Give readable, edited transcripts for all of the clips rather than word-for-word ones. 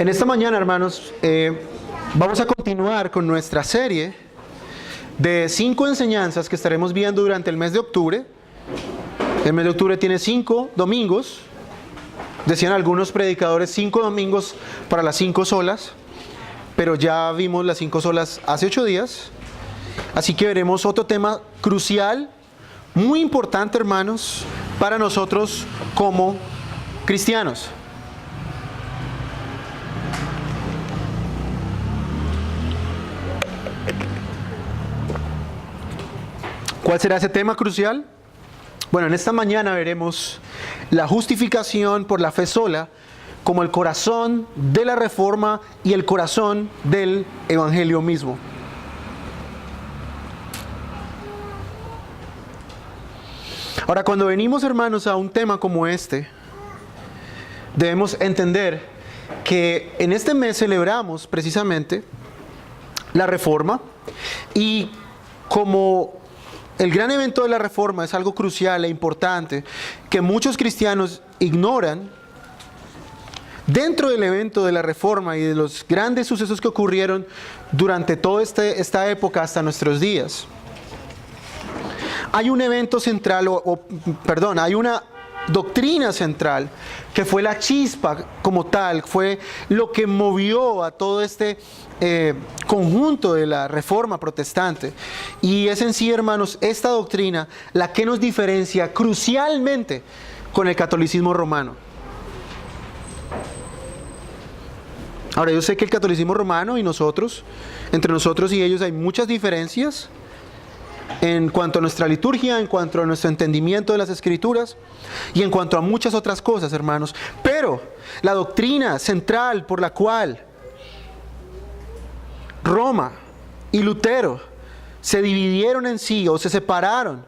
En esta mañana, hermanos, vamos a continuar con nuestra serie de 5 enseñanzas que estaremos viendo durante el mes de octubre. El mes de octubre tiene 5 domingos. Decían algunos predicadores 5 domingos para las 5 solas, pero ya vimos las 5 solas hace 8 días. Así que veremos otro tema crucial, muy importante, hermanos, para nosotros como cristianos. ¿Cuál será ese tema crucial? Bueno, en esta mañana veremos la justificación por la fe sola como el corazón de la reforma y el corazón del evangelio mismo. Ahora, cuando venimos, hermanos, a un tema como este, debemos entender que en este mes celebramos precisamente la reforma, y como el gran evento de la reforma es algo crucial e importante que muchos cristianos ignoran, dentro del evento de la reforma y de los grandes sucesos que ocurrieron durante toda esta época hasta nuestros días, hay un evento central, hay una doctrina central que fue la chispa como tal, fue lo que movió a todo este conjunto de la reforma protestante. Y es en sí, hermanos, esta doctrina la que nos diferencia crucialmente con el catolicismo romano. Ahora, yo sé que el catolicismo romano y nosotros, entre nosotros y ellos hay muchas diferencias en cuanto a nuestra liturgia, en cuanto a nuestro entendimiento de las Escrituras y en cuanto a muchas otras cosas, hermanos. Pero la doctrina central por la cual Roma y Lutero se dividieron en sí o se separaron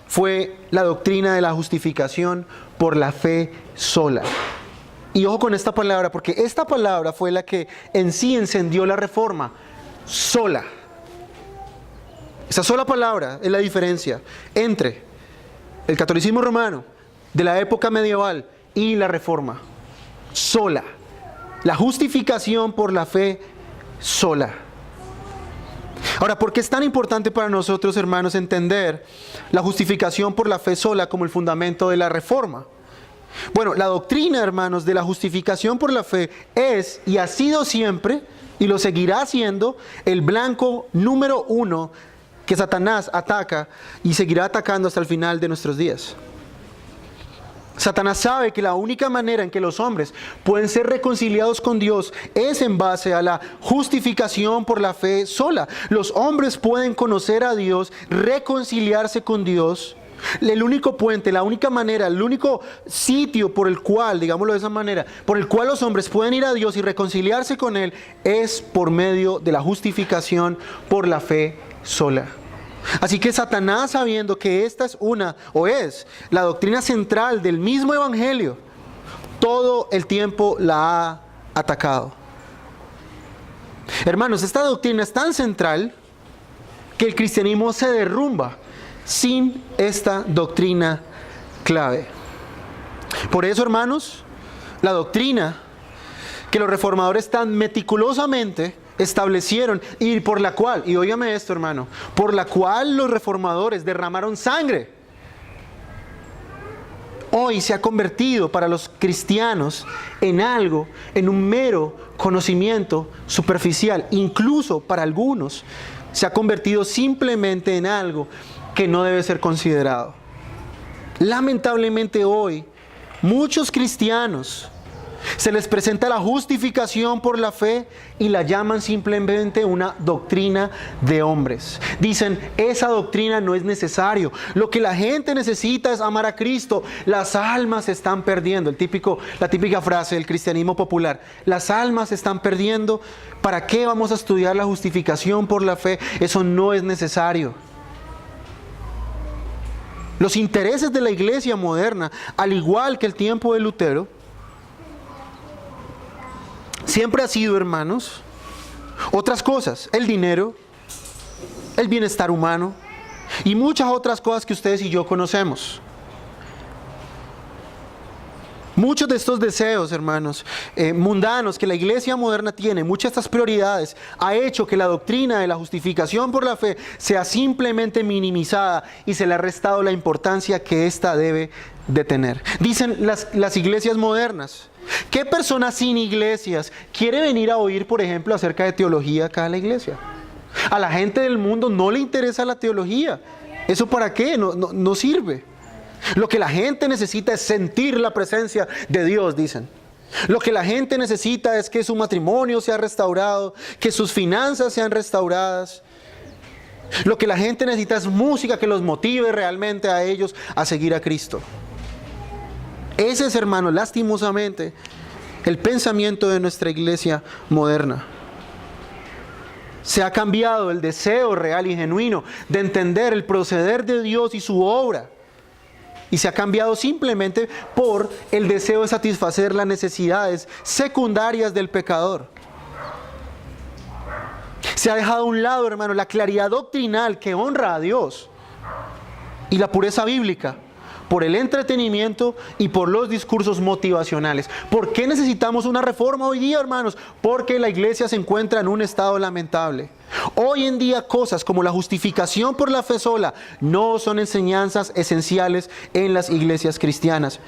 fue la doctrina de la justificación por la fe sola. Y ojo con esta palabra, porque esta palabra fue la que en sí encendió la reforma: sola. Esa sola palabra es la diferencia entre el catolicismo romano de la época medieval y la reforma. Sola. La justificación por la fe sola. Ahora, ¿por qué es tan importante para nosotros, hermanos, entender la justificación por la fe sola como el fundamento de la reforma? Bueno, la doctrina, hermanos, de la justificación por la fe es y ha sido siempre, y lo seguirá siendo, el blanco número 1 que Satanás ataca y seguirá atacando hasta el final de nuestros días. Satanás sabe que la única manera en que los hombres pueden ser reconciliados con Dios es en base a la justificación por la fe sola. Los hombres pueden conocer a Dios, reconciliarse con Dios. El único puente, la única manera, el único sitio por el cual, digámoslo de esa manera, por el cual los hombres pueden ir a Dios y reconciliarse con Él es por medio de la justificación por la fe sola. Así que Satanás, sabiendo que esta es la doctrina central del mismo evangelio, todo el tiempo la ha atacado. Hermanos, esta doctrina es tan central que el cristianismo se derrumba sin esta doctrina clave. Por eso, hermanos, la doctrina que los reformadores tan meticulosamente establecieron y por la cual, y óigame esto, hermano, por la cual los reformadores derramaron sangre, hoy se ha convertido para los cristianos en algo, en un mero conocimiento superficial. Incluso para algunos se ha convertido simplemente en algo que no debe ser considerado. Lamentablemente hoy, muchos cristianos se les presenta la justificación por la fe y la llaman simplemente una doctrina de hombres. Dicen, esa doctrina no es necesario. Lo que la gente necesita es amar a Cristo. Las almas se están perdiendo. La típica frase del cristianismo popular. Las almas se están perdiendo. ¿Para qué vamos a estudiar la justificación por la fe? Eso no es necesario. Los intereses de la iglesia moderna, al igual que el tiempo de Lutero, siempre ha sido, hermanos, otras cosas: el dinero, el bienestar humano y muchas otras cosas que ustedes y yo conocemos. Muchos de estos deseos, hermanos, mundanos que la iglesia moderna tiene, muchas de estas prioridades, ha hecho que la doctrina de la justificación por la fe sea simplemente minimizada y se le ha restado la importancia que ésta debe de tener. Dicen las iglesias modernas: ¿qué persona sin iglesias quiere venir a oír, por ejemplo, acerca de teología acá a la iglesia? A la gente del mundo no le interesa la teología. ¿Eso para qué? No sirve. Lo que la gente necesita es sentir la presencia de Dios, dicen. Lo que la gente necesita es que su matrimonio sea restaurado, que sus finanzas sean restauradas. Lo que la gente necesita es música que los motive realmente a ellos a seguir a Cristo. Ese es, hermano, lastimosamente, el pensamiento de nuestra iglesia moderna. Se ha cambiado el deseo real y genuino de entender el proceder de Dios y su obra. Y se ha cambiado simplemente por el deseo de satisfacer las necesidades secundarias del pecador. Se ha dejado a un lado, hermano, la claridad doctrinal que honra a Dios y la pureza bíblica por el entretenimiento y por los discursos motivacionales. ¿Por qué necesitamos una reforma hoy día, hermanos? Porque la iglesia se encuentra en un estado lamentable. Hoy en día cosas como la justificación por la fe sola no son enseñanzas esenciales en las iglesias cristianas.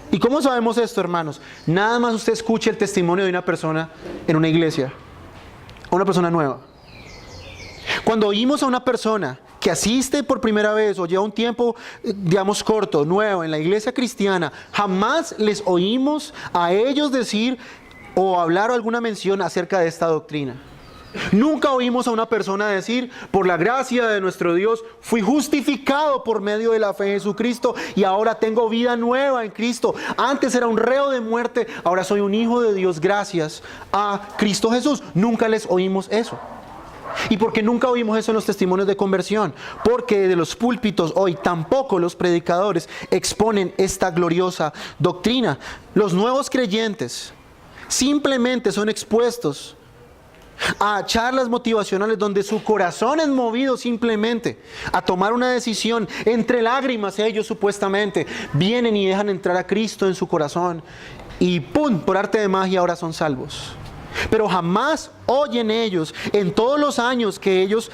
¿Y cómo sabemos esto, hermanos? Nada más usted escuche el testimonio de una persona en una iglesia, una persona nueva. Cuando oímos a una persona que asiste por primera vez o lleva un tiempo, digamos, corto, nuevo en la iglesia cristiana, jamás les oímos a ellos decir o hablar o alguna mención acerca de esta doctrina. Nunca oímos a una persona decir: por la gracia de nuestro Dios fui justificado por medio de la fe en Jesucristo y ahora tengo vida nueva en Cristo. Antes era un reo de muerte, ahora soy un hijo de Dios gracias a Cristo Jesús. Nunca les oímos eso. ¿Y por qué nunca oímos eso en los testimonios de conversión? Porque de los púlpitos hoy tampoco los predicadores exponen esta gloriosa doctrina. Los nuevos creyentes simplemente son expuestos a charlas motivacionales donde su corazón es movido simplemente a tomar una decisión. Entre lágrimas ellos supuestamente vienen y dejan entrar a Cristo en su corazón y ¡pum!, por arte de magia ahora son salvos. Pero jamás oyen ellos, en todos los años que ellos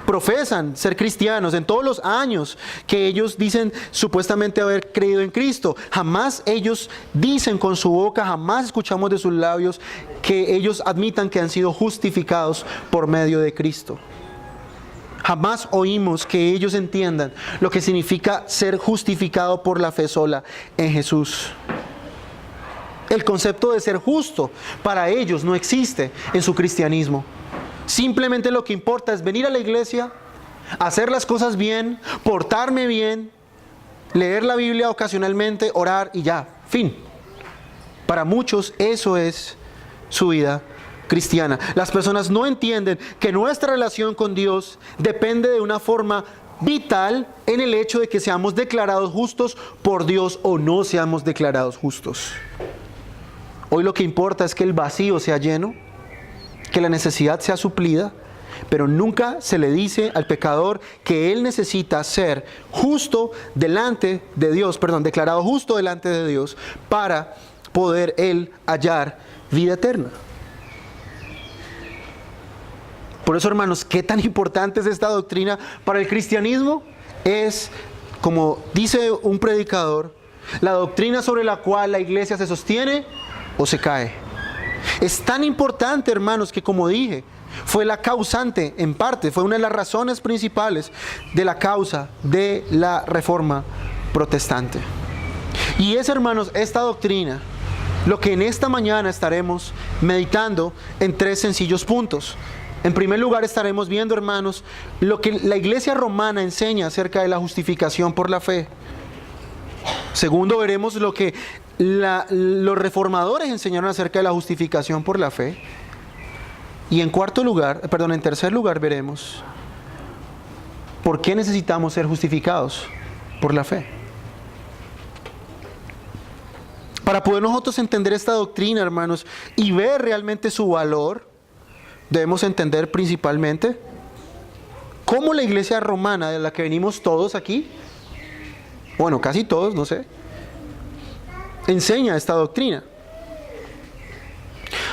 profesan ser cristianos, en todos los años que ellos dicen supuestamente haber creído en Cristo, jamás ellos dicen con su boca, jamás escuchamos de sus labios que ellos admitan que han sido justificados por medio de Cristo. Jamás oímos que ellos entiendan lo que significa ser justificado por la fe sola en Jesús. El concepto de ser justo para ellos no existe en su cristianismo. Simplemente lo que importa es venir a la iglesia, hacer las cosas bien, portarme bien, leer la Biblia ocasionalmente, orar y ya, fin. Para muchos eso es su vida cristiana. Las personas no entienden que nuestra relación con Dios depende de una forma vital en el hecho de que seamos declarados justos por Dios o no seamos declarados justos. Hoy lo que importa es que el vacío sea lleno, que la necesidad sea suplida, pero nunca se le dice al pecador que él necesita ser justo delante de Dios, declarado justo delante de Dios para poder él hallar vida eterna. Por eso, hermanos, ¿qué tan importante es esta doctrina para el cristianismo? Es, como dice un predicador, la doctrina sobre la cual la iglesia se sostiene o se cae. Es tan importante, hermanos, que, como dije, fue la causante, en parte, fue una de las razones principales de la causa de la Reforma Protestante. Y es, hermanos, esta doctrina lo que en esta mañana estaremos meditando en 3 sencillos puntos. En primer lugar, estaremos viendo, hermanos, lo que la iglesia romana enseña acerca de la justificación por la fe. Segundo, veremos lo que los reformadores enseñaron acerca de la justificación por la fe. Y en tercer lugar, veremos por qué necesitamos ser justificados por la fe. Para poder nosotros entender esta doctrina, hermanos, y ver realmente su valor, debemos entender principalmente cómo la iglesia romana, de la que venimos todos aquí, bueno, casi todos, no sé, enseña esta doctrina.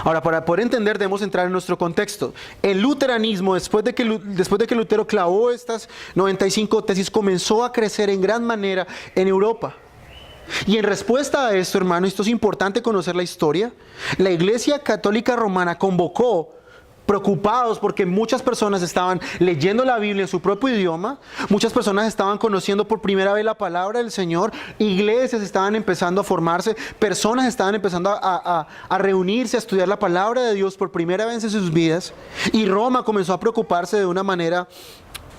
Ahora, para poder entender debemos entrar en nuestro contexto. El luteranismo, después de que Lutero clavó estas 95 tesis, comenzó a crecer en gran manera en Europa. Y en respuesta a esto, hermano, esto es importante conocer la historia, la Iglesia Católica Romana convocó, preocupados porque muchas personas estaban leyendo la Biblia en su propio idioma, muchas personas estaban conociendo por primera vez la palabra del Señor, iglesias estaban empezando a formarse, personas estaban empezando a reunirse, a estudiar la palabra de Dios por primera vez en sus vidas, y Roma comenzó a preocuparse de una manera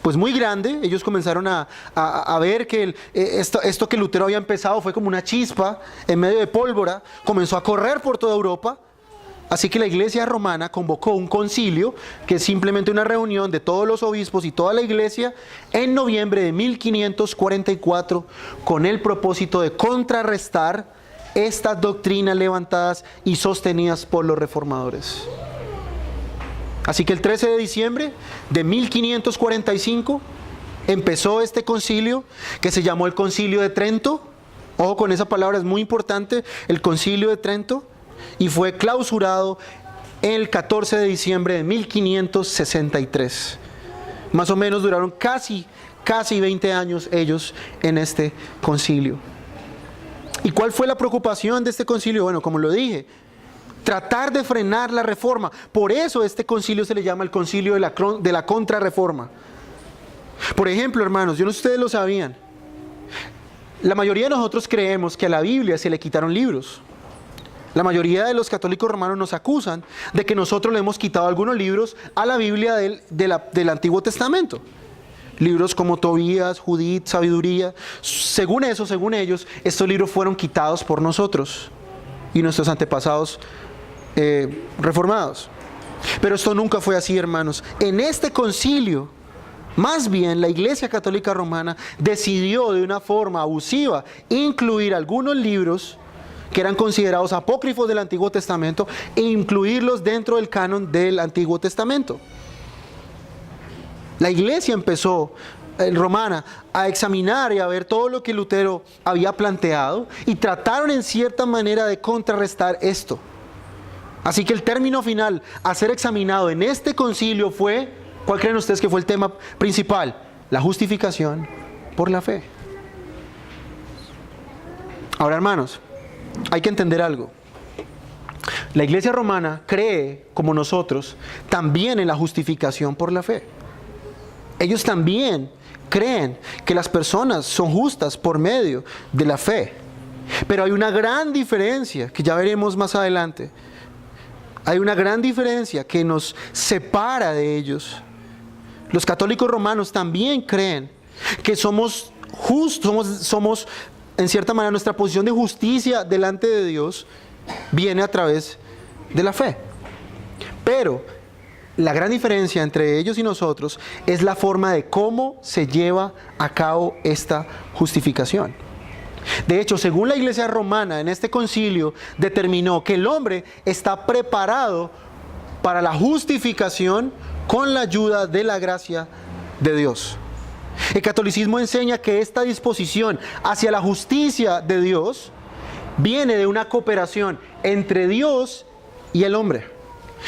pues muy grande. Ellos comenzaron a ver que esto que Lutero había empezado fue como una chispa en medio de pólvora, comenzó a correr por toda Europa. Así que la Iglesia romana convocó un concilio, que es simplemente una reunión de todos los obispos y toda la Iglesia, en noviembre de 1544, con el propósito de contrarrestar estas doctrinas levantadas y sostenidas por los reformadores. Así que el 13 de diciembre de 1545 empezó este concilio, que se llamó el Concilio de Trento. Ojo con esa palabra, es muy importante, el Concilio de Trento. Y fue clausurado el 14 de diciembre de 1563. Más o menos duraron casi 20 años ellos en este concilio. ¿Y cuál fue la preocupación de este concilio? Bueno, como lo dije, tratar de frenar la reforma. Por eso este concilio se le llama el concilio de la contrarreforma. Por ejemplo, hermanos, yo no sé si ustedes lo sabían, la mayoría de nosotros creemos que a la Biblia se le quitaron libros. La mayoría de los católicos romanos nos acusan de que nosotros le hemos quitado algunos libros a la Biblia del Antiguo Testamento. Libros como Tobías, Judith, Sabiduría. Según ellos, estos libros fueron quitados por nosotros y nuestros antepasados reformados. Pero esto nunca fue así, hermanos. En este concilio, más bien la Iglesia Católica Romana decidió de una forma abusiva incluir algunos libros que eran considerados apócrifos del Antiguo Testamento e incluirlos dentro del canon del Antiguo Testamento. La Iglesia empezó, romana, a examinar y a ver todo lo que Lutero había planteado y trataron en cierta manera de contrarrestar esto. Así que el término final a ser examinado en este concilio fue, ¿cuál creen ustedes que fue el tema principal? La justificación por la fe. Ahora, hermanos, hay que entender algo. La Iglesia romana cree, como nosotros, también en la justificación por la fe. Ellos también creen que las personas son justas por medio de la fe. Pero hay una gran diferencia, que ya veremos más adelante. Hay una gran diferencia que nos separa de ellos. Los católicos romanos también creen que somos justos, somos en cierta manera, nuestra posición de justicia delante de Dios viene a través de la fe. Pero la gran diferencia entre ellos y nosotros es la forma de cómo se lleva a cabo esta justificación. De hecho, según la Iglesia romana, en este concilio determinó que el hombre está preparado para la justificación con la ayuda de la gracia de Dios. El catolicismo enseña que esta disposición hacia la justicia de Dios viene de una cooperación entre Dios y el hombre.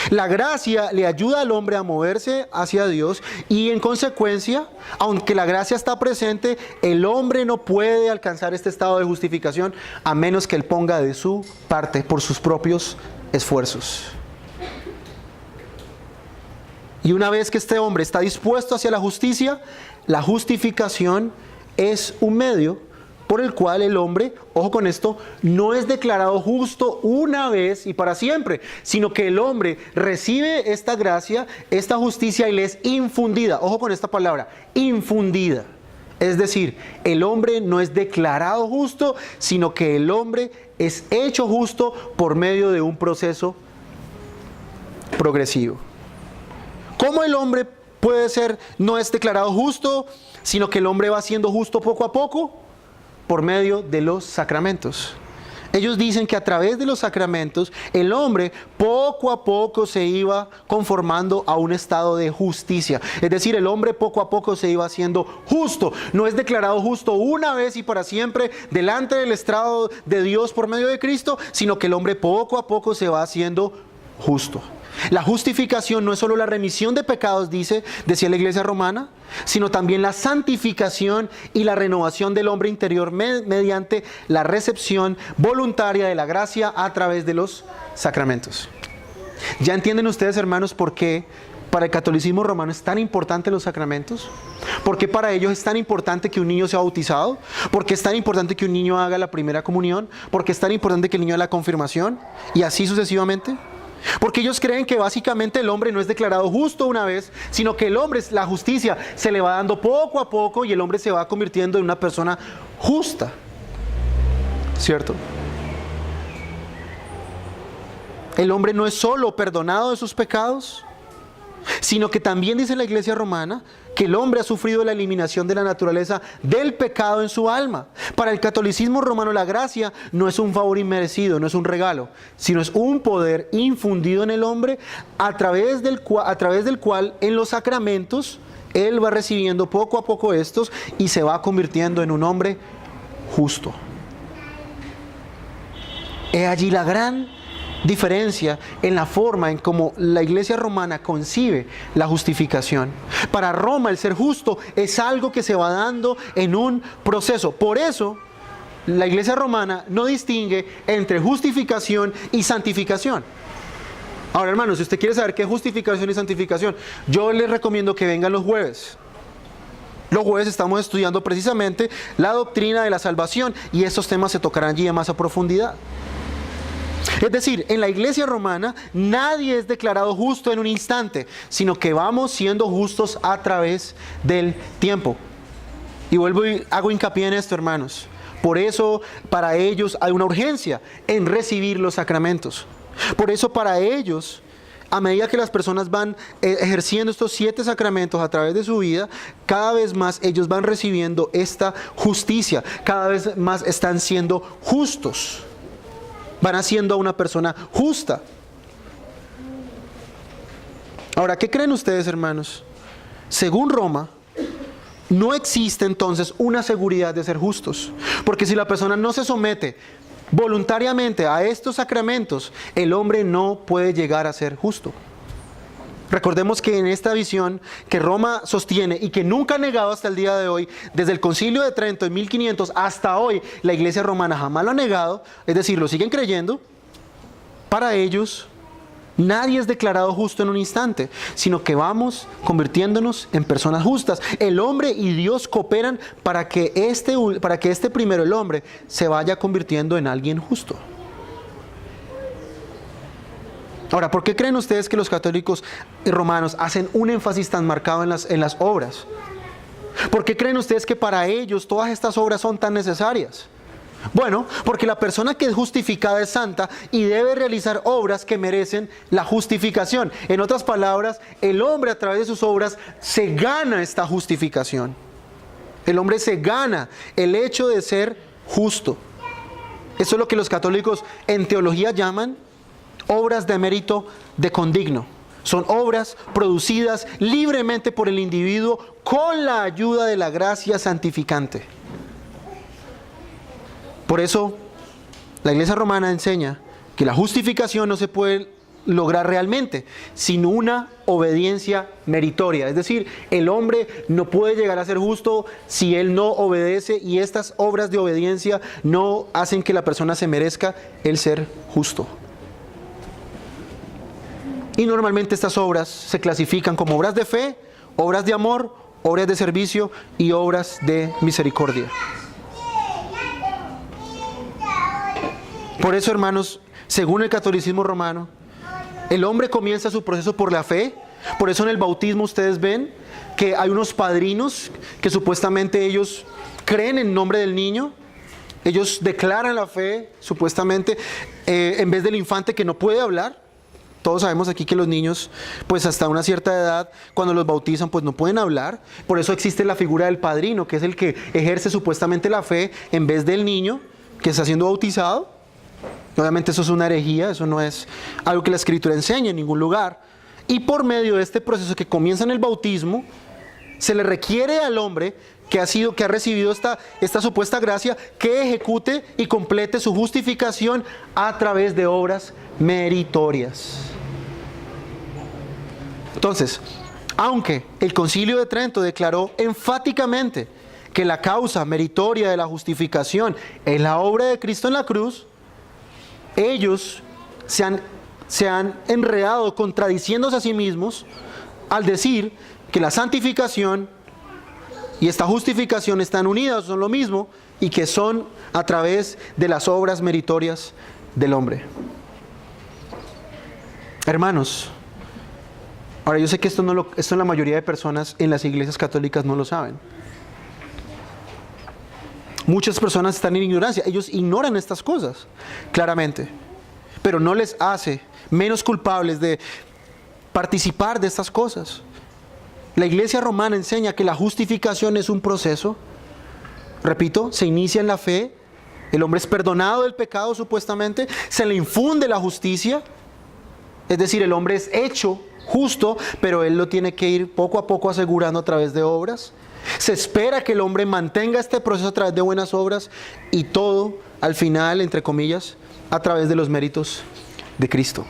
La gracia le ayuda al hombre a moverse hacia Dios y en consecuencia, aunque la gracia está presente, el hombre no puede alcanzar este estado de justificación a menos que él ponga de su parte por sus propios esfuerzos. Y una vez que este hombre está dispuesto hacia la justicia, la justificación es un medio por el cual el hombre, ojo con esto, no es declarado justo una vez y para siempre, sino que el hombre recibe esta gracia, esta justicia y le es infundida. Ojo con esta palabra, infundida. Es decir, el hombre no es declarado justo, sino que el hombre es hecho justo por medio de un proceso progresivo. ¿Cómo el hombre puede ser, no es declarado justo, sino que el hombre va siendo justo poco a poco? Por medio de los sacramentos. Ellos dicen que a través de los sacramentos el hombre poco a poco se iba conformando a un estado de justicia. Es decir, el hombre poco a poco se iba haciendo justo. No es declarado justo una vez y para siempre delante del estrado de Dios por medio de Cristo, sino que el hombre poco a poco se va haciendo justo. La justificación no es solo la remisión de pecados, decía la Iglesia romana, sino también la santificación y la renovación del hombre interior mediante la recepción voluntaria de la gracia a través de los sacramentos. ¿Ya entienden ustedes, hermanos, por qué para el catolicismo romano es tan importante los sacramentos? ¿Por qué para ellos es tan importante que un niño sea bautizado? ¿Por qué es tan importante que un niño haga la primera comunión? ¿Por qué es tan importante que el niño haga la confirmación? Y así sucesivamente. Porque ellos creen que básicamente el hombre no es declarado justo una vez, sino que el hombre, la justicia se le va dando poco a poco y el hombre se va convirtiendo en una persona justa. ¿Cierto? El hombre no es solo perdonado de sus pecados, sino que también dice la Iglesia romana que el hombre ha sufrido la eliminación de la naturaleza del pecado en su alma. Para el catolicismo romano la gracia no es un favor inmerecido, no es un regalo, sino es un poder infundido en el hombre a través del cual en los sacramentos él va recibiendo poco a poco estos y se va convirtiendo en un hombre justo. He allí la gran diferencia en la forma en cómo la Iglesia romana concibe la justificación. Para Roma el ser justo es algo que se va dando en un proceso. Por eso la Iglesia romana no distingue entre justificación y santificación. Ahora, hermanos, si usted quiere saber qué es justificación y santificación, yo les recomiendo que vengan los jueves. Los jueves estamos estudiando precisamente la doctrina de la salvación y estos temas se tocarán allí más a profundidad. Es decir, en la Iglesia romana nadie es declarado justo en un instante, sino que vamos siendo justos a través del tiempo. Y vuelvo y hago hincapié en esto, hermanos. Por eso para ellos hay una urgencia en recibir los sacramentos. Por eso para ellos, a medida que las personas van ejerciendo estos 7 sacramentos a través de su vida, cada vez más ellos van recibiendo esta justicia, cada vez más están siendo justos. Van haciendo a una persona justa. Ahora, ¿qué creen ustedes, hermanos? Según Roma, no existe entonces una seguridad de ser justos. Porque si la persona no se somete voluntariamente a estos sacramentos, el hombre no puede llegar a ser justo. Recordemos que en esta visión que Roma sostiene y que nunca ha negado hasta el día de hoy, desde el Concilio de Trento en 1500 hasta hoy, la Iglesia romana jamás lo ha negado, es decir, lo siguen creyendo. Para ellos, nadie es declarado justo en un instante, sino que vamos convirtiéndonos en personas justas. El hombre y Dios cooperan para que este primero, el hombre, se vaya convirtiendo en alguien justo. Ahora, ¿por qué creen ustedes que los católicos romanos hacen un énfasis tan marcado en las obras? ¿Por qué creen ustedes que para ellos todas estas obras son tan necesarias? Bueno, porque la persona que es justificada es santa y debe realizar obras que merecen la justificación. En otras palabras, el hombre a través de sus obras se gana esta justificación. El hombre se gana el hecho de ser justo. Eso es lo que los católicos en teología llaman obras de mérito de condigno. Son obras producidas libremente por el individuo con la ayuda de la gracia santificante. Por eso, la Iglesia romana enseña que la justificación no se puede lograr realmente sin una obediencia meritoria. Es decir, el hombre no puede llegar a ser justo si él no obedece, y estas obras de obediencia no hacen que la persona se merezca el ser justo. Y normalmente estas obras se clasifican como obras de fe, obras de amor, obras de servicio y obras de misericordia. Por eso, hermanos, según el catolicismo romano, el hombre comienza su proceso por la fe. Por eso en el bautismo ustedes ven que hay unos padrinos que supuestamente ellos creen en nombre del niño. Ellos declaran la fe, supuestamente, en vez del infante que no puede hablar. Todos sabemos aquí que los niños, pues hasta una cierta edad, cuando los bautizan, pues no pueden hablar. Por eso existe la figura del padrino, que es el que ejerce supuestamente la fe en vez del niño que está siendo bautizado. Obviamente eso es una herejía, eso no es algo que la Escritura enseña en ningún lugar. Y por medio de este proceso que comienza en el bautismo, se le requiere al hombre que ha recibido esta supuesta gracia, que ejecute y complete su justificación a través de obras meritorias. Entonces, aunque el Concilio de Trento declaró enfáticamente que la causa meritoria de la justificación es la obra de Cristo en la cruz, ellos se han enredado contradiciéndose a sí mismos al decir que la santificación y esta justificación están unidas, son lo mismo, y que son a través de las obras meritorias del hombre. Hermanos, ahora yo sé que esto la mayoría de personas en las iglesias católicas no lo saben. Muchas personas están en ignorancia, ellos ignoran estas cosas, claramente, pero no les hace menos culpables de participar de estas cosas. La Iglesia romana enseña que la justificación es un proceso, repito, se inicia en la fe, el hombre es perdonado del pecado supuestamente, se le infunde la justicia, es decir, el hombre es hecho justo, pero él lo tiene que ir poco a poco asegurando a través de obras. Se espera que el hombre mantenga este proceso a través de buenas obras y todo, al final, entre comillas, a través de los méritos de Cristo.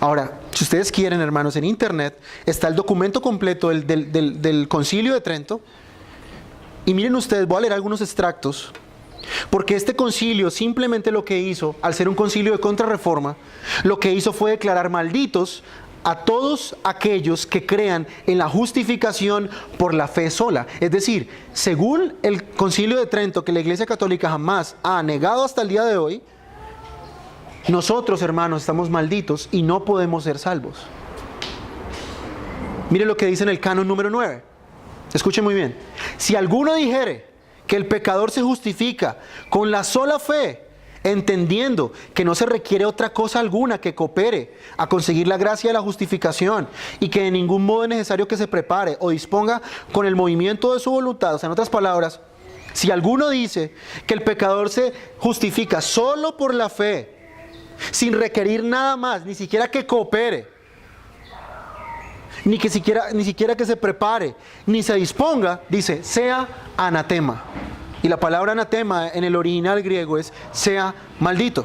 Ahora, si ustedes quieren, hermanos, en internet está el documento completo del Concilio de Trento. Y miren ustedes, voy a leer algunos extractos, porque este concilio simplemente lo que hizo, al ser un concilio de contrarreforma, lo que hizo fue declarar malditos a todos aquellos que crean en la justificación por la fe sola. Es decir, según el Concilio de Trento, que la Iglesia Católica jamás ha negado hasta el día de hoy, nosotros, hermanos, estamos malditos y no podemos ser salvos. Mire lo que dice en el canon número 9. Escuchen muy bien. Si alguno dijere que el pecador se justifica con la sola fe, entendiendo que no se requiere otra cosa alguna que coopere a conseguir la gracia de la justificación y que de ningún modo es necesario que se prepare o disponga con el movimiento de su voluntad, o sea, en otras palabras, si alguno dice que el pecador se justifica solo por la fe, sin requerir nada más, ni siquiera que coopere, ni siquiera que se prepare, ni se disponga, dice, sea anatema. Y la palabra anatema en el original griego es sea maldito.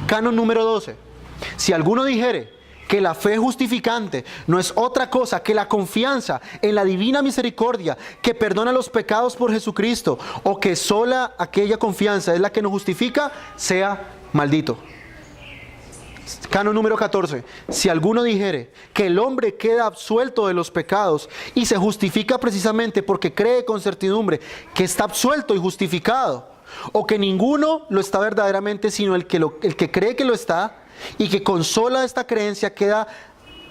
Canon número 12. Si alguno dijere que la fe justificante no es otra cosa que la confianza en la divina misericordia que perdona los pecados por Jesucristo, o que sola aquella confianza es la que nos justifica, sea maldito. Canon número 14. Si alguno dijere que el hombre queda absuelto de los pecados y se justifica precisamente porque cree con certidumbre que está absuelto y justificado, o que ninguno lo está verdaderamente sino el que cree que lo está, y que con sola esta creencia queda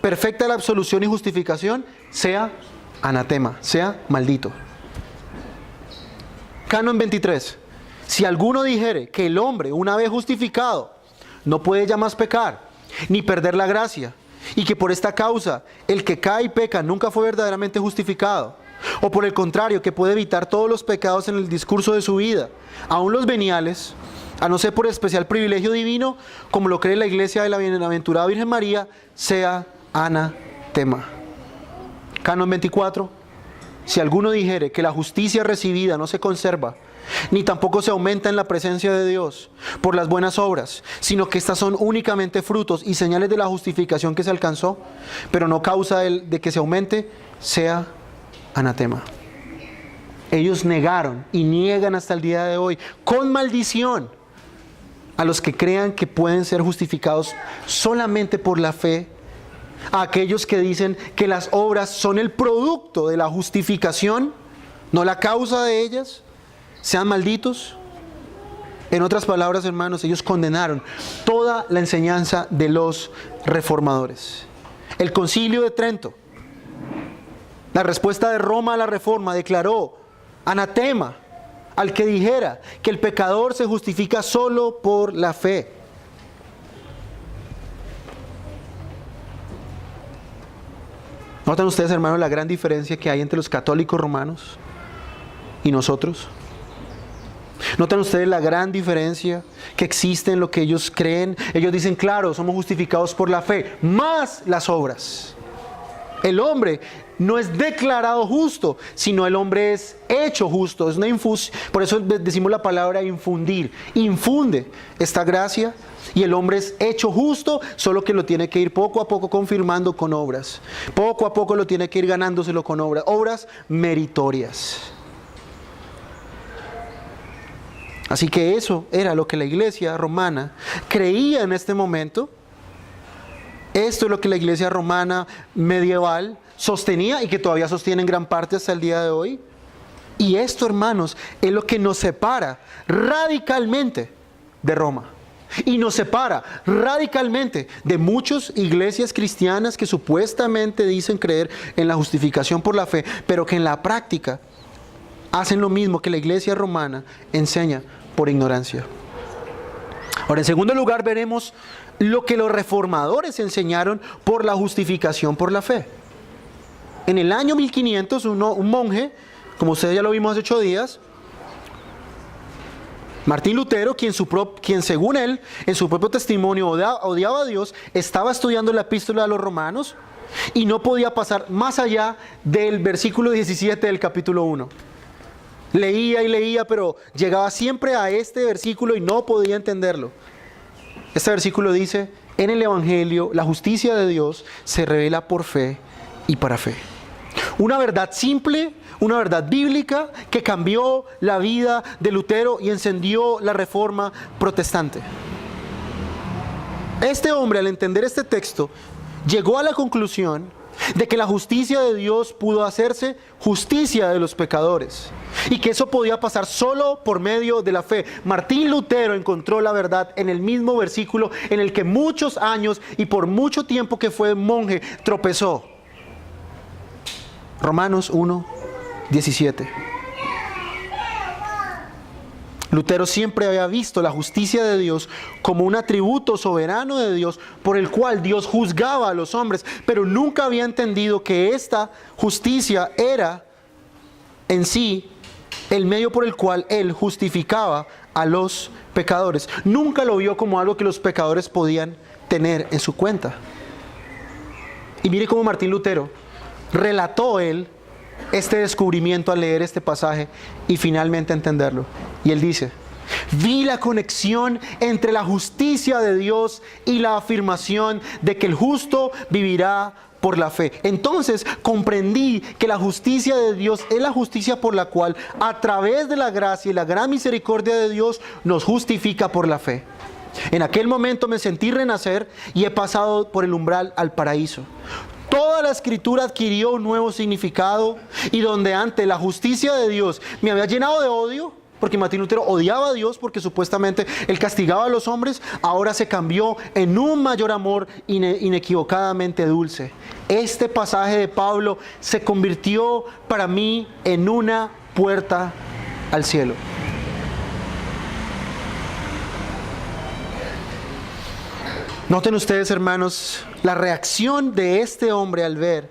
perfecta la absolución y justificación, sea anatema, sea maldito. Canon 23. Si alguno dijere que el hombre, una vez justificado, no puede ya más pecar, ni perder la gracia, y que por esta causa el que cae y peca nunca fue verdaderamente justificado, o por el contrario, que puede evitar todos los pecados en el discurso de su vida, aun los veniales, a no ser por especial privilegio divino, como lo cree la Iglesia de la Bienaventurada Virgen María, sea anatema. Canon 24. Si alguno dijere que la justicia recibida no se conserva, ni tampoco se aumenta en la presencia de Dios por las buenas obras, sino que estas son únicamente frutos y señales de la justificación que se alcanzó, pero no causa de que se aumente, sea anatema. Ellos negaron y niegan hasta el día de hoy, con maldición, a los que crean que pueden ser justificados solamente por la fe, a aquellos que dicen que las obras son el producto de la justificación, no la causa de ellas, sean malditos. En otras palabras, hermanos, ellos condenaron toda la enseñanza de los reformadores. El Concilio de Trento, la respuesta de Roma a la Reforma, declaró anatema al que dijera que el pecador se justifica solo por la fe. ¿Notan ustedes, hermanos, la gran diferencia que hay entre los católicos romanos y nosotros? ¿Notan ustedes la gran diferencia que existe en lo que ellos creen? Ellos dicen, claro, somos justificados por la fe, más las obras. El hombre no es declarado justo, sino el hombre es hecho justo. Es una por eso decimos la palabra infundir. Infunde esta gracia y el hombre es hecho justo, solo que lo tiene que ir poco a poco confirmando con obras. Poco a poco lo tiene que ir ganándoselo con obras. Obras meritorias. Así que eso era lo que la iglesia romana creía en este momento. Esto es lo que la iglesia romana medieval sostenía y que todavía sostiene en gran parte hasta el día de hoy. Y esto, hermanos, es lo que nos separa radicalmente de Roma. Y nos separa radicalmente de muchas iglesias cristianas que supuestamente dicen creer en la justificación por la fe, pero que en la práctica hacen lo mismo que la iglesia romana enseña por ignorancia. Ahora, en segundo lugar, veremos lo que los reformadores enseñaron por la justificación por la fe. En el año 1500, un monje, como ustedes ya lo vimos hace 8 días, Martín Lutero, quien según él, en su propio testimonio odiaba a Dios, estaba estudiando la epístola a los romanos y no podía pasar más allá del versículo 17 del capítulo 1. Leía y leía, pero llegaba siempre a este versículo y no podía entenderlo. Este versículo dice, en el Evangelio la justicia de Dios se revela por fe y para fe. Una verdad simple, una verdad bíblica que cambió la vida de Lutero y encendió la reforma protestante. Este hombre, al entender este texto, llegó a la conclusión de que la justicia de Dios pudo hacerse justicia de los pecadores y que eso podía pasar solo por medio de la fe. Martín Lutero encontró la verdad en el mismo versículo en el que muchos años y por mucho tiempo que fue monje tropezó. Romanos 1:17. Lutero siempre había visto la justicia de Dios como un atributo soberano de Dios por el cual Dios juzgaba a los hombres, pero nunca había entendido que esta justicia era en sí el medio por el cual Él justificaba a los pecadores. Nunca lo vio como algo que los pecadores podían tener en su cuenta. Y mire cómo Martín Lutero relató él este descubrimiento al leer este pasaje y finalmente entenderlo. Y él dice, vi la conexión entre la justicia de Dios y la afirmación de que el justo vivirá por la fe. Entonces comprendí que la justicia de Dios es la justicia por la cual, a través de la gracia y la gran misericordia de Dios, nos justifica por la fe. En aquel momento me sentí renacer y he pasado por el umbral al paraíso. Toda la escritura adquirió un nuevo significado y donde antes la justicia de Dios me había llenado de odio, porque Martín Lutero odiaba a Dios porque supuestamente él castigaba a los hombres, ahora se cambió en un mayor amor inequivocadamente dulce. Este pasaje de Pablo se convirtió para mí en una puerta al cielo. Noten ustedes, hermanos, la reacción de este hombre al ver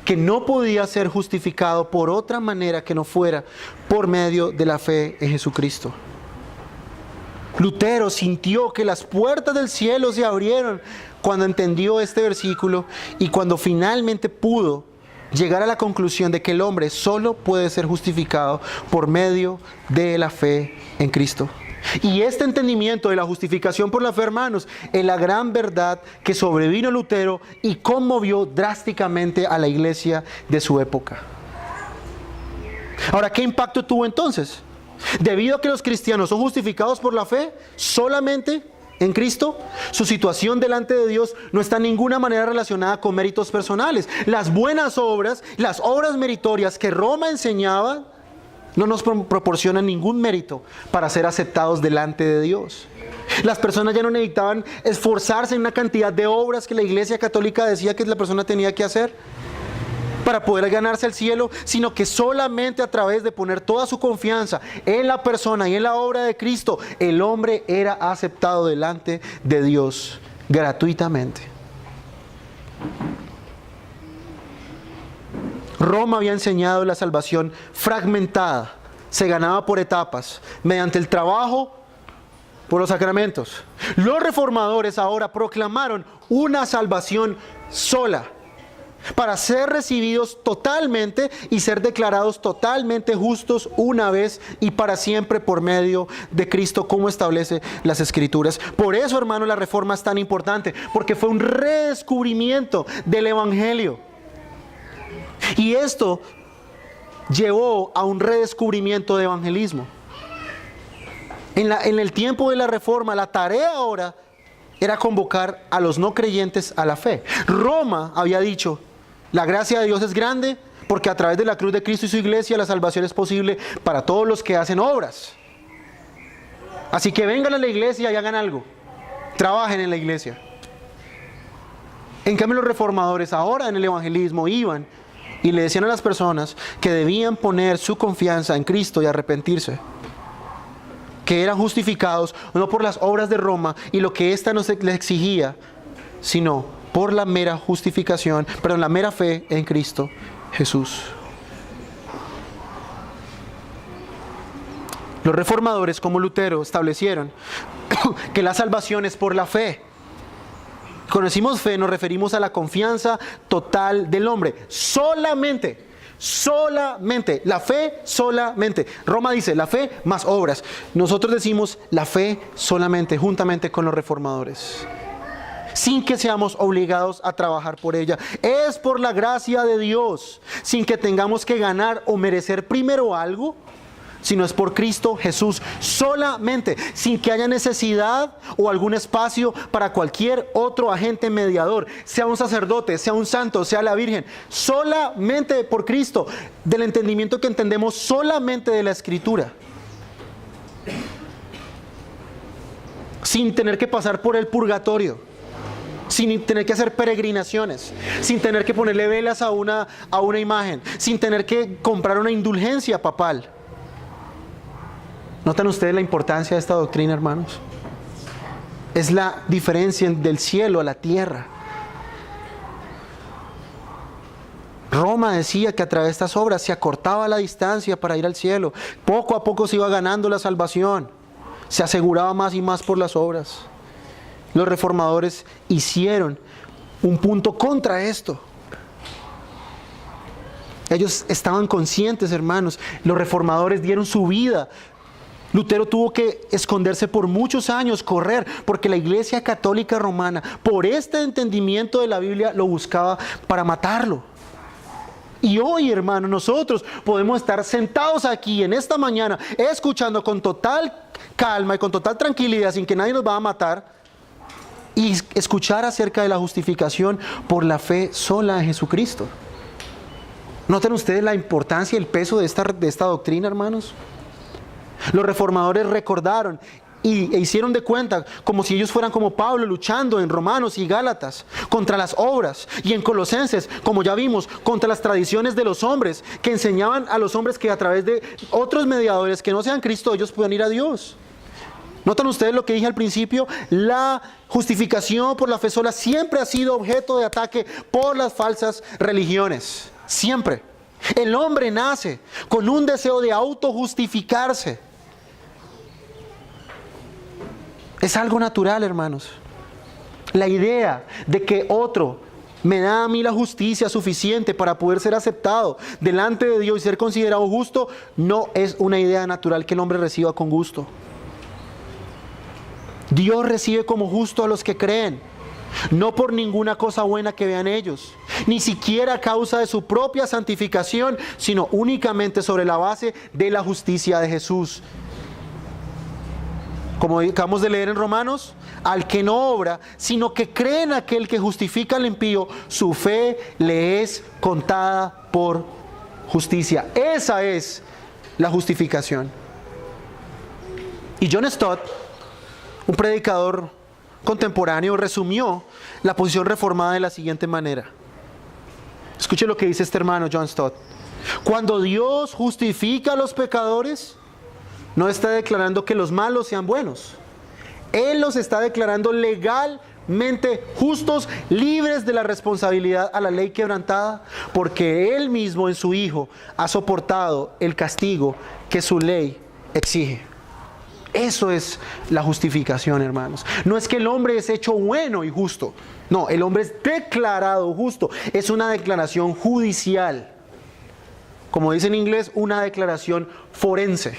que no podía ser justificado por otra manera que no fuera por medio de la fe en Jesucristo. Lutero sintió que las puertas del cielo se abrieron cuando entendió este versículo y cuando finalmente pudo llegar a la conclusión de que el hombre solo puede ser justificado por medio de la fe en Cristo. Y este entendimiento de la justificación por la fe, hermanos, es la gran verdad que sobrevino a Lutero y conmovió drásticamente a la iglesia de su época. Ahora, ¿qué impacto tuvo entonces? Debido a que los cristianos son justificados por la fe solamente en Cristo, su situación delante de Dios no está en ninguna manera relacionada con méritos personales. Las buenas obras, las obras meritorias que Roma enseñaba, no nos proporcionan ningún mérito para ser aceptados delante de Dios. Las personas ya no necesitaban esforzarse en una cantidad de obras que la Iglesia Católica decía que la persona tenía que hacer para poder ganarse el cielo, sino que solamente a través de poner toda su confianza en la persona y en la obra de Cristo, el hombre era aceptado delante de Dios gratuitamente. Roma había enseñado la salvación fragmentada se ganaba por etapas, mediante el trabajo, por los sacramentos. Los reformadores ahora proclamaron una salvación sola, para ser recibidos totalmente y ser declarados totalmente justos una vez y para siempre por medio de Cristo, como establece las Escrituras. Por eso, hermano, la Reforma es tan importante, porque fue un redescubrimiento del Evangelio. Y esto llevó a un redescubrimiento de evangelismo. En el tiempo de la Reforma, la tarea ahora era convocar a los no creyentes a la fe. Roma había dicho: la gracia de Dios es grande, porque a través de la cruz de Cristo y su iglesia la salvación es posible para todos los que hacen obras. Así que vengan a la iglesia y hagan algo. Trabajen en la iglesia. En cambio, los reformadores ahora en el evangelismo iban y le decían a las personas que debían poner su confianza en Cristo y arrepentirse, que eran justificados no por las obras de Roma y lo que ésta les exigía, sino por la mera justificación, la mera fe en Cristo Jesús. Los reformadores, como Lutero, establecieron que la salvación es por la fe. Cuando decimos fe, nos referimos a la confianza total del hombre. Solamente, la fe solamente. Roma dice la fe más obras. Nosotros decimos la fe solamente, juntamente con los reformadores, sin que seamos obligados a trabajar por ella. Es por la gracia de Dios, sin que tengamos que ganar o merecer primero algo, sino es por Cristo Jesús solamente, sin que haya necesidad o algún espacio para cualquier otro agente mediador, sea un sacerdote, sea un santo, sea la Virgen, solamente por Cristo, del entendimiento que entendemos solamente de la Escritura, sin tener que pasar por el purgatorio, sin tener que hacer peregrinaciones, sin tener que ponerle velas a una imagen, sin tener que comprar una indulgencia papal. ¿Notan ustedes la importancia de esta doctrina, hermanos? Es la diferencia del cielo a la tierra. Roma decía que a través de estas obras se acortaba la distancia para ir al cielo. Poco a poco se iba ganando la salvación. Se aseguraba más y más por las obras. Los reformadores hicieron un punto contra esto. Ellos estaban conscientes, hermanos. Los reformadores dieron su vida. Lutero tuvo que esconderse por muchos años, correr, porque la Iglesia Católica Romana, por este entendimiento de la Biblia, lo buscaba para matarlo. Y hoy, hermanos, nosotros podemos estar sentados aquí en esta mañana, escuchando con total calma y con total tranquilidad, sin que nadie nos va a matar, y escuchar acerca de la justificación por la fe sola en Jesucristo. ¿Notan ustedes la importancia y el peso de esta doctrina, hermanos? Los reformadores recordaron e hicieron de cuenta como si ellos fueran como Pablo, luchando en Romanos y Gálatas contra las obras, y en Colosenses, como ya vimos, contra las tradiciones de los hombres, que enseñaban a los hombres que a través de otros mediadores que no sean Cristo, ellos puedan ir a Dios. ¿Notan ustedes lo que dije al principio? La justificación por la fe sola siempre ha sido objeto de ataque por las falsas religiones. Siempre. El hombre nace con un deseo de autojustificarse. Es algo natural, hermanos. La idea de que otro me da a mí la justicia suficiente para poder ser aceptado delante de Dios y ser considerado justo, no es una idea natural que el hombre reciba con gusto. Dios recibe como justo a los que creen, no por ninguna cosa buena que vean ellos, ni siquiera a causa de su propia santificación, sino únicamente sobre la base de la justicia de Jesús. Como acabamos de leer en Romanos, al que no obra, sino que cree en aquel que justifica al impío, su fe le es contada por justicia. Esa es la justificación. Y John Stott, un predicador contemporáneo, resumió la posición reformada de la siguiente manera. Escuche lo que dice este hermano John Stott. Cuando Dios justifica a los pecadores, no está declarando que los malos sean buenos. Él los está declarando legal totalmente justos, libres de la responsabilidad a la ley quebrantada, porque Él mismo en su Hijo ha soportado el castigo que su ley exige. Eso es la justificación, hermanos. No es que el hombre es hecho bueno y justo. No, el hombre es declarado justo. Es una declaración judicial. Como dice en inglés, una declaración forense.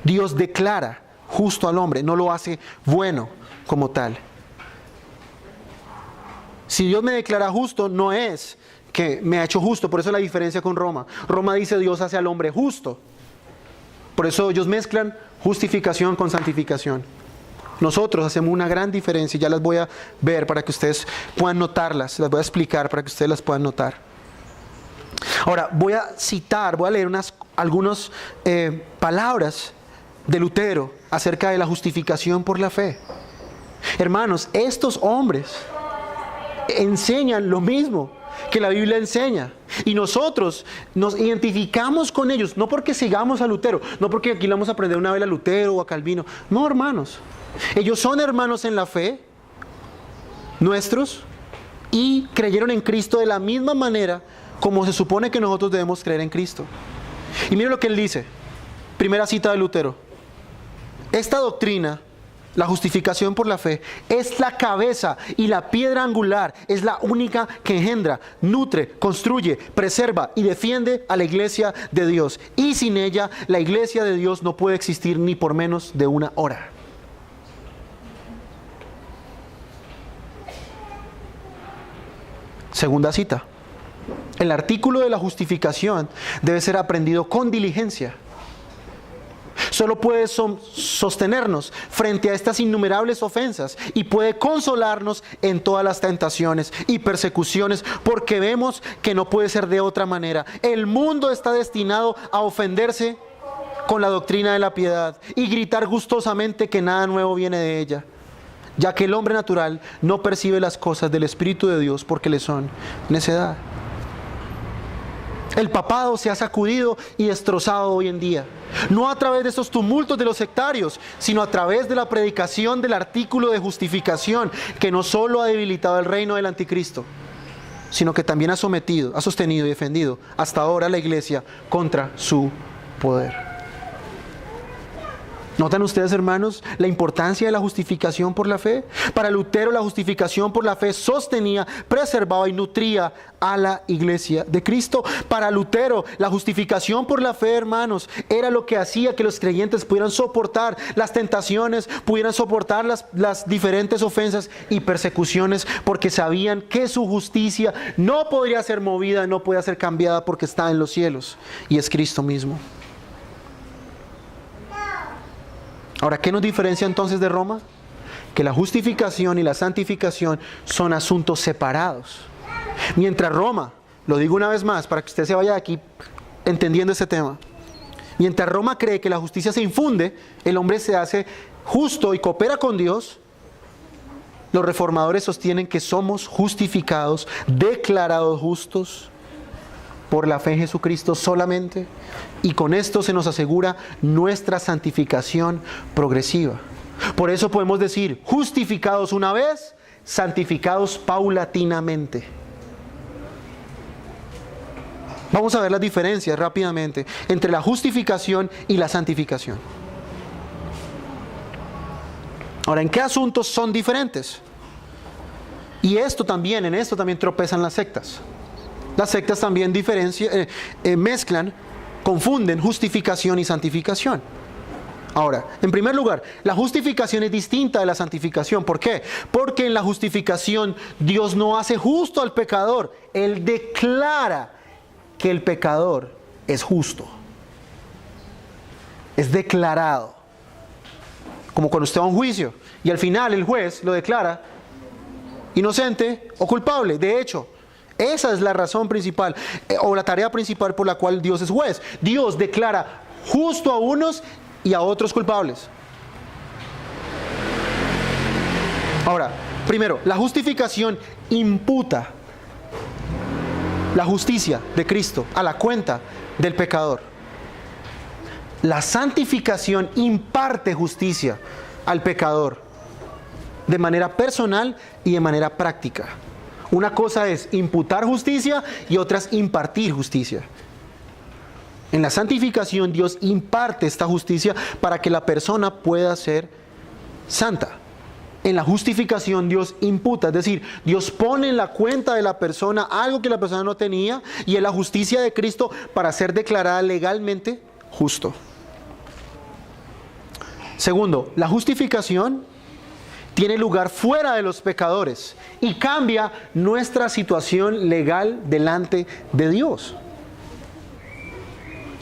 Dios declara justo al hombre, no lo hace bueno como tal. Si Dios me declara justo, no es que me ha hecho justo. Por eso la diferencia con Roma. Roma dice Dios hace al hombre justo. Por eso ellos mezclan justificación con santificación. Nosotros hacemos una gran diferencia y ya las voy a ver para que ustedes puedan notarlas. Las voy a explicar para que ustedes las puedan notar. Ahora, voy a leer algunas palabras de Lutero acerca de la justificación por la fe. Hermanos, estos hombres enseñan lo mismo que la Biblia enseña. Y nosotros nos identificamos con ellos, no porque sigamos a Lutero, no porque aquí le vamos a aprender una vez a Lutero o a Calvino. No, hermanos. Ellos son hermanos en la fe, nuestros, y creyeron en Cristo de la misma manera como se supone que nosotros debemos creer en Cristo. Y miren lo que él dice. Primera cita de Lutero. Esta doctrina, la justificación por la fe, es la cabeza y la piedra angular, es la única que engendra, nutre, construye, preserva y defiende a la iglesia de Dios. Y sin ella, la iglesia de Dios no puede existir ni por menos de una hora. Segunda cita. El artículo de la justificación debe ser aprendido con diligencia. Solo puede sostenernos frente a estas innumerables ofensas y puede consolarnos en todas las tentaciones y persecuciones, porque vemos que no puede ser de otra manera. El mundo está destinado a ofenderse con la doctrina de la piedad y gritar gustosamente que nada nuevo viene de ella, ya que el hombre natural no percibe las cosas del Espíritu de Dios porque le son necedad. El papado se ha sacudido y destrozado hoy en día, no a través de esos tumultos de los sectarios, sino a través de la predicación del artículo de justificación, que no solo ha debilitado el reino del anticristo, sino que también ha sostenido y defendido hasta ahora la iglesia contra su poder. ¿Notan ustedes, hermanos, la importancia de la justificación por la fe? Para Lutero, la justificación por la fe sostenía, preservaba y nutría a la iglesia de Cristo. Para Lutero, la justificación por la fe, hermanos, era lo que hacía que los creyentes pudieran soportar las tentaciones, pudieran soportar las diferentes ofensas y persecuciones, porque sabían que su justicia no podría ser movida, no podía ser cambiada, porque está en los cielos y es Cristo mismo. Ahora, ¿qué nos diferencia entonces de Roma? Que la justificación y la santificación son asuntos separados. Mientras Roma, lo digo una vez más para que usted se vaya de aquí entendiendo este tema, mientras Roma cree que la justicia se infunde, el hombre se hace justo y coopera con Dios, los reformadores sostienen que somos justificados, declarados justos por la fe en Jesucristo solamente, y con esto se nos asegura nuestra santificación progresiva. Por eso podemos decir, justificados una vez, santificados paulatinamente. Vamos a ver las diferencias rápidamente entre la justificación y la santificación. Ahora, ¿en qué asuntos son diferentes? Y en esto también tropezan las sectas. Las sectas también mezclan, confunden justificación y santificación. Ahora, en primer lugar, la justificación es distinta de la santificación. ¿Por qué? Porque en la justificación Dios no hace justo al pecador. Él declara que el pecador es justo. Es declarado. Como cuando usted va a un juicio y al final el juez lo declara inocente o culpable. De hecho, esa es la razón principal o la tarea principal por la cual Dios es juez. Dios declara justo a unos y a otros culpables. Ahora, primero, la justificación imputa la justicia de Cristo a la cuenta del pecador. La santificación imparte justicia al pecador, de manera personal y de manera práctica. Una cosa es imputar justicia y otra es impartir justicia. En la santificación Dios imparte esta justicia para que la persona pueda ser santa. En la justificación Dios imputa, es decir, Dios pone en la cuenta de la persona algo que la persona no tenía, y en la justicia de Cristo para ser declarada legalmente justo. Segundo, la justificación tiene lugar fuera de los pecadores y cambia nuestra situación legal delante de Dios.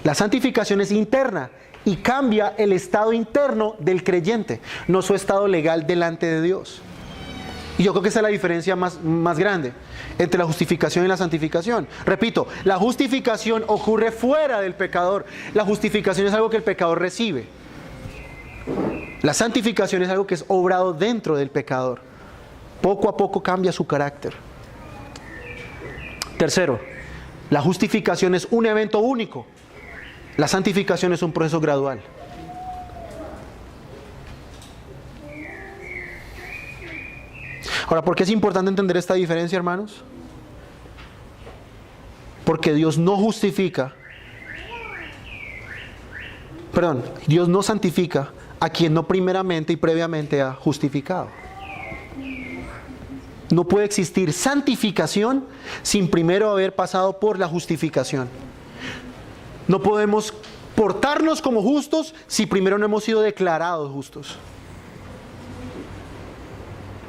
La santificación es interna y cambia el estado interno del creyente, no su estado legal delante de Dios. Y yo creo que esa es la diferencia más grande entre la justificación y la santificación. Repito, la justificación ocurre fuera del pecador. La justificación es algo que el pecador recibe. La santificación es algo que es obrado dentro del pecador. Poco a poco cambia su carácter. Tercero, la justificación es un evento único. La santificación es un proceso gradual. Ahora, ¿por qué es importante entender esta diferencia, hermanos? Porque Dios no santifica a quien no primeramente y previamente ha justificado. No puede existir santificación sin primero haber pasado por la justificación. No podemos portarnos como justos si primero no hemos sido declarados justos.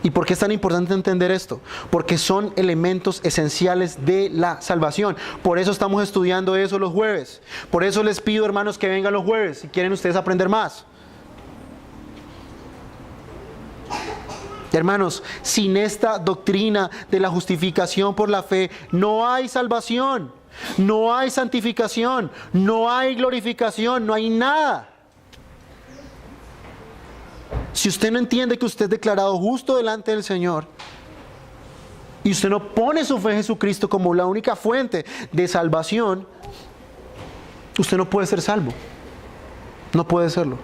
¿Y por qué es tan importante entender esto? Porque son elementos esenciales de la salvación. Por eso estamos estudiando eso los jueves. Por eso les pido, hermanos, que vengan los jueves si quieren ustedes aprender más. Hermanos, sin esta doctrina de la justificación por la fe, no hay salvación, no hay santificación, no hay glorificación, no hay nada. Si usted no entiende que usted es declarado justo delante del Señor y usted no pone su fe en Jesucristo como la única fuente de salvación, usted no puede ser salvo. No puede serlo.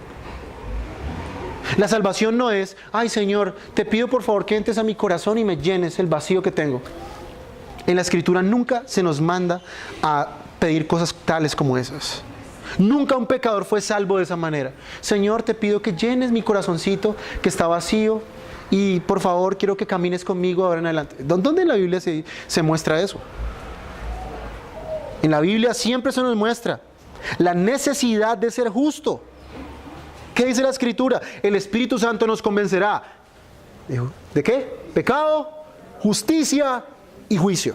La salvación no es, ay Señor, te pido por favor que entres a mi corazón y me llenes el vacío que tengo. En la Escritura nunca se nos manda a pedir cosas tales como esas. Nunca un pecador fue salvo de esa manera. Señor, te pido que llenes mi corazoncito que está vacío y por favor quiero que camines conmigo ahora en adelante. ¿Dónde en la Biblia se muestra eso? En la Biblia siempre se nos muestra la necesidad de ser justo. ¿Qué dice la Escritura? El Espíritu Santo nos convencerá. ¿De qué? Pecado, justicia y juicio.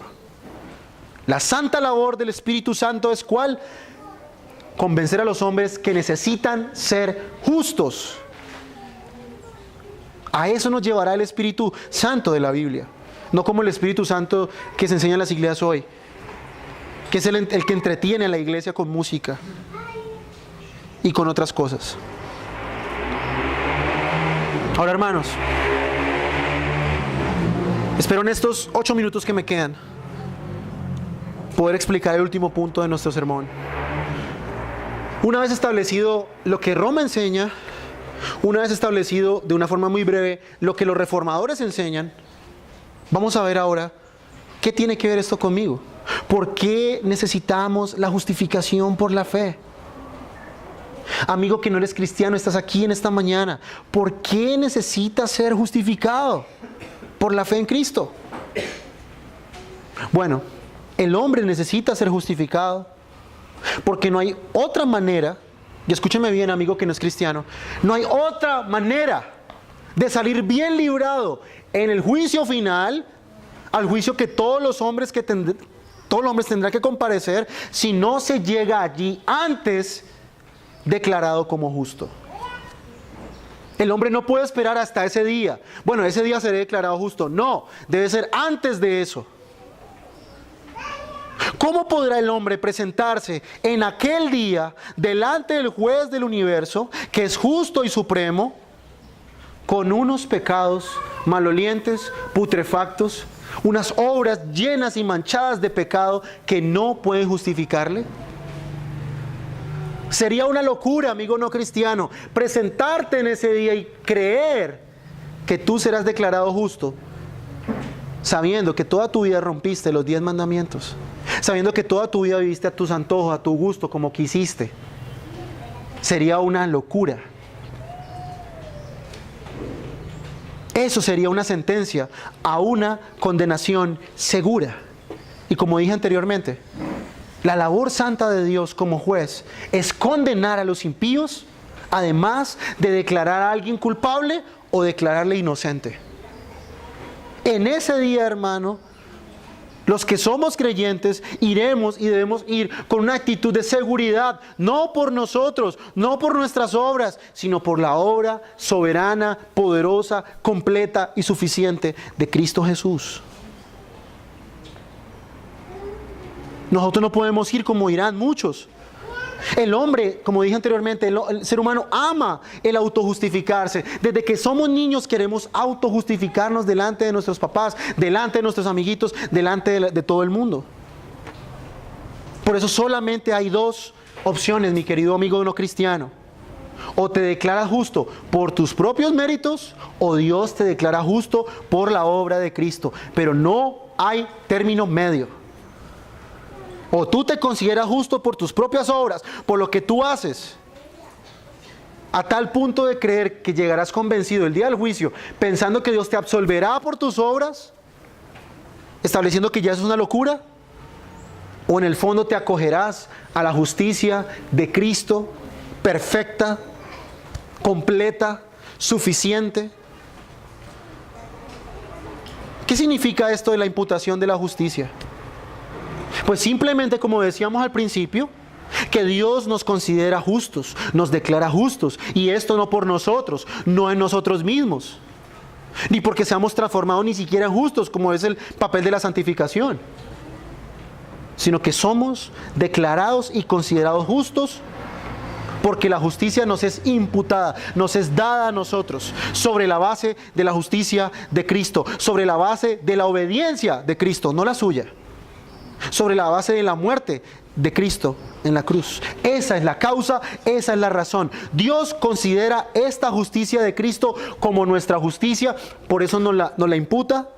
La santa labor del Espíritu Santo es ¿cuál? Convencer a los hombres que necesitan ser justos. A eso nos llevará el Espíritu Santo de la Biblia. No como el Espíritu Santo que se enseña en las iglesias hoy, que es el que entretiene a la iglesia con música y con otras cosas. Ahora, hermanos, espero en estos 8 minutos que me quedan poder explicar el último punto de nuestro sermón. Una vez establecido lo que Roma enseña, una vez establecido de una forma muy breve lo que los reformadores enseñan, vamos a ver ahora qué tiene que ver esto conmigo. ¿Por qué necesitamos la justificación por la fe? Amigo que no eres cristiano, estás aquí en esta mañana. ¿Por qué necesitas ser justificado por la fe en Cristo? Bueno, el hombre necesita ser justificado porque no hay otra manera, y escúcheme bien, amigo que no es cristiano, no hay otra manera de salir bien librado en el juicio final, al juicio que todos los hombres tendrán que comparecer, si no se llega allí antes declarado como justo. El hombre no puede esperar hasta ese día. Bueno, ese día seré declarado justo. No, debe ser antes de eso. ¿Cómo podrá el hombre presentarse en aquel día delante del juez del universo, que es justo y supremo, con unos pecados malolientes, putrefactos, unas obras llenas y manchadas de pecado que no pueden justificarle? Sería una locura, amigo no cristiano, presentarte en ese día y creer que tú serás declarado justo, sabiendo que toda tu vida rompiste los 10 mandamientos, sabiendo que toda tu vida viviste a tus antojos, a tu gusto, como quisiste. Sería una locura. Eso sería una sentencia a una condenación segura. Y como dije anteriormente, la labor santa de Dios como juez es condenar a los impíos, además de declarar a alguien culpable o declararle inocente. En ese día, hermano, los que somos creyentes iremos y debemos ir con una actitud de seguridad, no por nosotros, no por nuestras obras, sino por la obra soberana, poderosa, completa y suficiente de Cristo Jesús. Nosotros no podemos ir como irán muchos. El hombre, como dije anteriormente, el ser humano ama el autojustificarse. Desde que somos niños queremos autojustificarnos delante de nuestros papás, delante de nuestros amiguitos, delante de todo el mundo. Por eso solamente hay dos opciones, mi querido amigo no cristiano. O te declaras justo por tus propios méritos, o Dios te declara justo por la obra de Cristo. Pero no hay término medio. O tú te consideras justo por tus propias obras, por lo que tú haces, a tal punto de creer que llegarás convencido el día del juicio, pensando que Dios te absolverá por tus obras, estableciendo que ya es una locura, o en el fondo te acogerás a la justicia de Cristo, perfecta, completa, suficiente. ¿Qué significa esto de la imputación de la justicia? Pues simplemente, como decíamos al principio, que Dios nos considera justos, nos declara justos, y esto no por nosotros, no en nosotros mismos, ni porque seamos transformados ni siquiera en justos, como es el papel de la santificación, sino que somos declarados y considerados justos porque la justicia nos es imputada, nos es dada a nosotros, sobre la base de la justicia de Cristo, sobre la base de la obediencia de Cristo, no la suya. Sobre la base de la muerte de Cristo en la cruz. Esa es la causa, esa es la razón. Dios considera esta justicia de Cristo como nuestra justicia, por eso nos la imputa,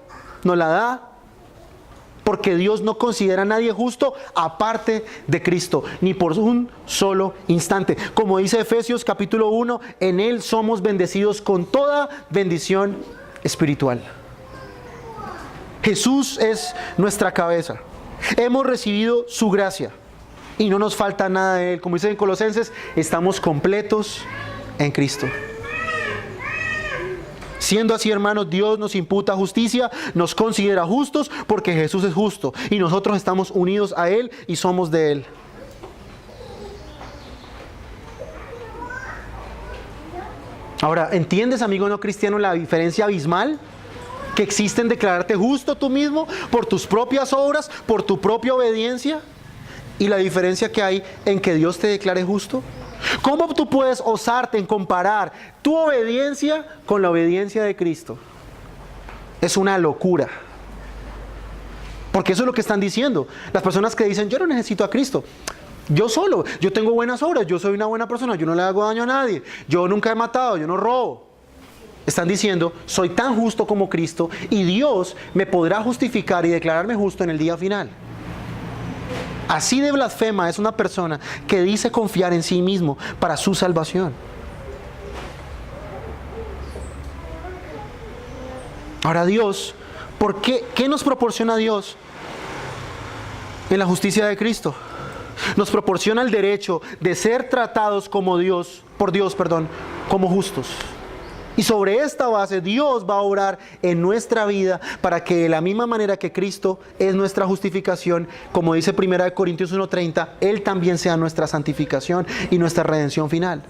nos la da, porque Dios no considera a nadie justo aparte de Cristo, ni por un solo instante. Como dice Efesios capítulo 1, en Él somos bendecidos con toda bendición espiritual. Jesús es nuestra cabeza. Hemos recibido su gracia y no nos falta nada de Él. Como dice en Colosenses, estamos completos en Cristo. Siendo así, hermanos, Dios nos imputa justicia, nos considera justos porque Jesús es justo y nosotros estamos unidos a Él y somos de Él. Ahora, ¿entiendes, amigo no cristiano, la diferencia abismal que existe en declararte justo tú mismo por tus propias obras, por tu propia obediencia, y la diferencia que hay en que Dios te declare justo? ¿Cómo tú puedes osarte en comparar tu obediencia con la obediencia de Cristo? Es una locura. Porque eso es lo que están diciendo las personas que dicen: yo no necesito a Cristo, yo solo, yo tengo buenas obras, yo soy una buena persona, yo no le hago daño a nadie, yo nunca he matado, yo no robo. Están diciendo: soy tan justo como Cristo y Dios me podrá justificar y declararme justo en el día final. Así de blasfema es una persona que dice confiar en sí mismo para su salvación. Ahora, Dios, ¿por qué? ¿Qué nos proporciona Dios en la justicia de Cristo? Nos proporciona el derecho de ser tratados como por Dios, como justos. Y sobre esta base Dios va a obrar en nuestra vida para que de la misma manera que Cristo es nuestra justificación, como dice 1 Corintios 1:30, Él también sea nuestra santificación y nuestra redención final.